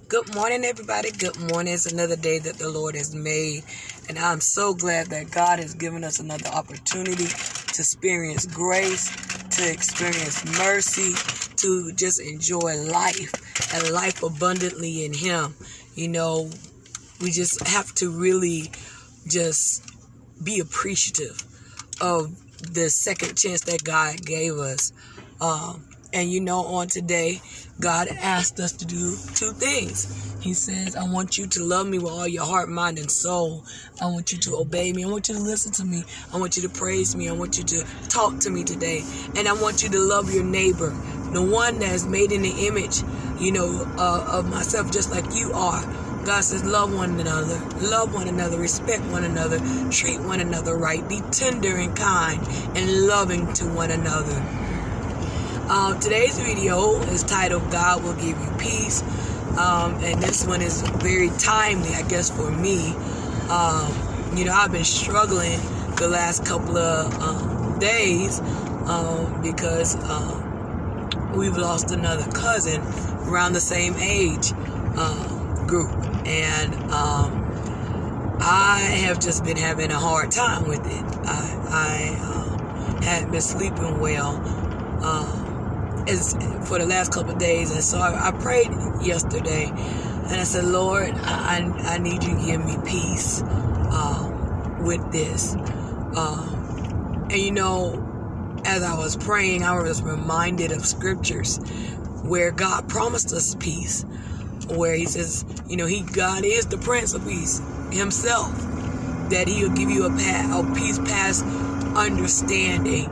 Good morning, everybody. Good morning. It's another day that the Lord has made. And I'm so glad that God has given us another opportunity to experience grace, to experience mercy, to just enjoy life and life abundantly in Him. You know, we just have to really just be appreciative of the second chance that God gave us. And you know, on today, God asked us to do two things. He says, I want you to love me with all your heart, mind, and soul. I want you to obey me. I want you to listen to me. I want you to praise me. I want you to talk to me today. And I want you to love your neighbor, the one that's made in the image, of myself, just like you are. God says, love one another, respect one another, treat one another right, be tender and kind and loving to one another. Today's video is titled, God Will Give You Peace. And this one is very timely, I guess, for me. I've been struggling the last couple of days because we've lost another cousin around the same age group. And I have just been having a hard time with it. I hadn't been sleeping well for the last couple of days. And so I prayed yesterday. And I said, Lord, I need you to give me peace with this. As I was praying, I was reminded of scriptures where God promised us peace. Where he says, God is the Prince of Peace himself, that he'll give you a peace past understanding,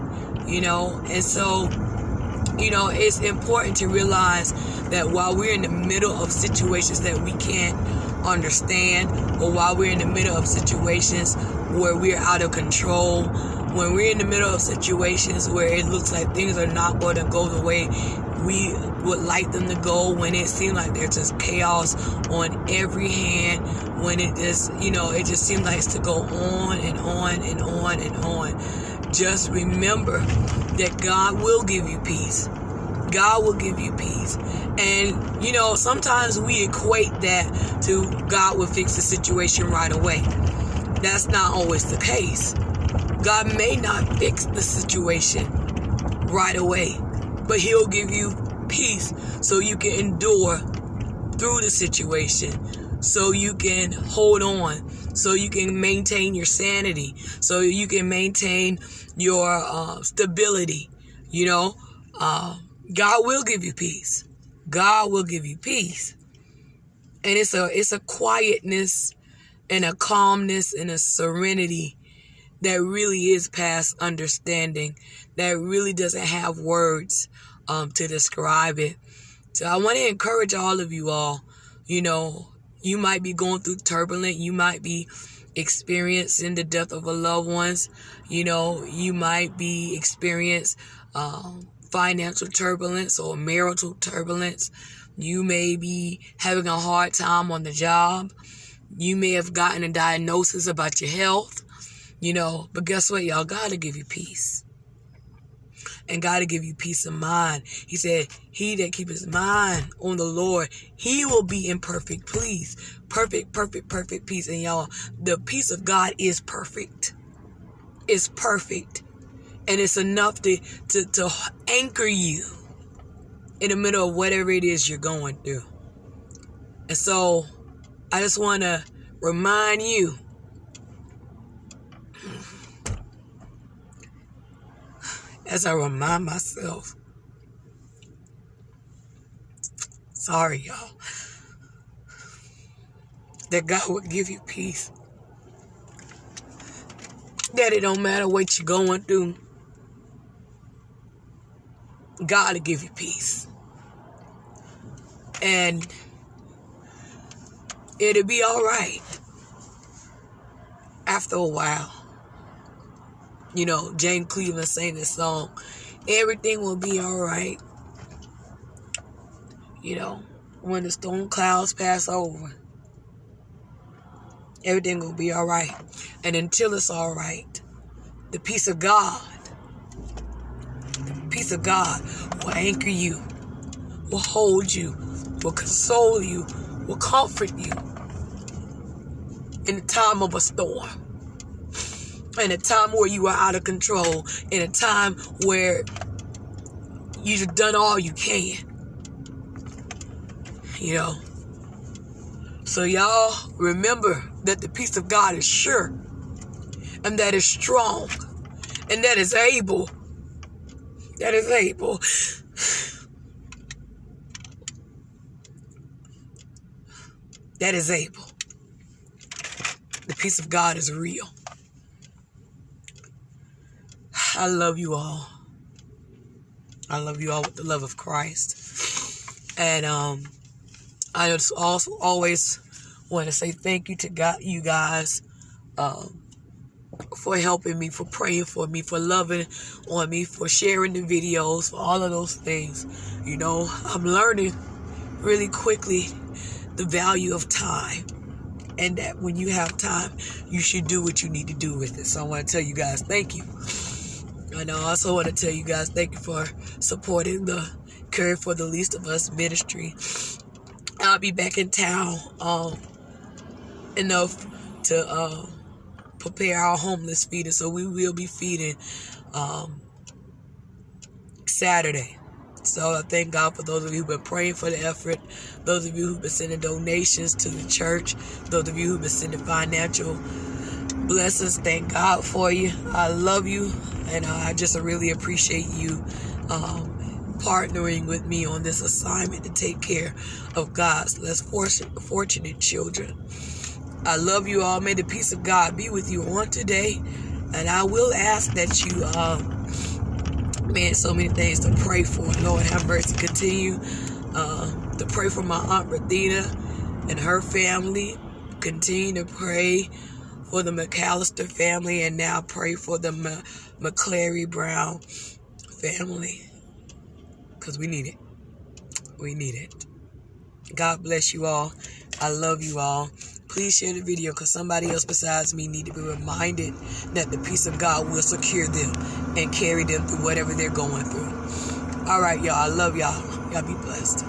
and so, it's important to realize that while we're in the middle of situations that we can't understand, or while we're in the middle of situations where we're out of control, when we're in the middle of situations where it looks like things are not going to go the way we would like them to go, when it seems like there's just chaos on every hand, when it just, it just seems like it's to go on and on and on and on. Just remember that God will give you peace. God will give you peace. And, sometimes we equate that to God will fix the situation right away. That's not always the case. God may not fix the situation right away, but he'll give you peace so you can endure through the situation, so you can hold on, so you can maintain your sanity, so you can maintain your stability. God will give you peace. God will give you peace. And it's a quietness and a calmness and a serenity that really is past understanding, that really doesn't have words to describe it. So I want to encourage all of you all. You might be going through turbulence. You might be experiencing the death of a loved ones. You might be experiencing financial turbulence or marital turbulence. You may be having a hard time on the job. You may have gotten a diagnosis about your health. But guess what, y'all? God will give you peace. And God will give you peace of mind. He said, he that keep his mind on the Lord, he will be in perfect peace. Perfect peace. And y'all, the peace of God is perfect. It's perfect. And it's enough to anchor you in the middle of whatever it is you're going through. And so, I just want to remind you, as I remind myself, sorry y'all, that God will give you peace. That it don't matter what you're going through, God will give you peace. And it'll be all right after a while. James Cleveland sang this song, everything will be all right. When the storm clouds pass over, everything will be all right. And until it's all right, the peace of God will anchor you, will hold you, will console you, will comfort you in the time of a storm, in a time where you are out of control, in a time where you've done all you can. You know. So y'all remember that the peace of God is sure, and that is strong, and that is able. That is able. That is able. The peace of God is real. I love you all. I love you all with the love of Christ. And I just also always want to say thank you to God, you guys, for helping me, for praying for me, for loving on me, for sharing the videos, for all of those things. You know, I'm learning really quickly the value of time, and that when you have time, you should do what you need to do with it. So I want to tell you guys thank you. And I also want to tell you guys thank you for supporting the Caring for the Least of Us ministry. I'll be back in town enough to prepare our homeless feeding. So we will be feeding Saturday. So I thank God for those of you who've been praying for the effort, those of you who've been sending donations to the church, those of you who've been sending financial blessings. Thank God for you. I love you, and I just really appreciate you partnering with me on this assignment to take care of God's less fortunate children. I love you all. May the peace of God be with you on today. And I will ask that you, so many things to pray for. Lord, have mercy. Continue to pray for my Aunt Radina and her family. Continue to pray for the McAllister family. And now pray for the McClary Brown family. Because we need it. We need it. God bless you all. I love you all. Please share the video, because somebody else besides me need to be reminded that the peace of God will secure them and carry them through whatever they're going through. All right, y'all. I love y'all. Y'all be blessed.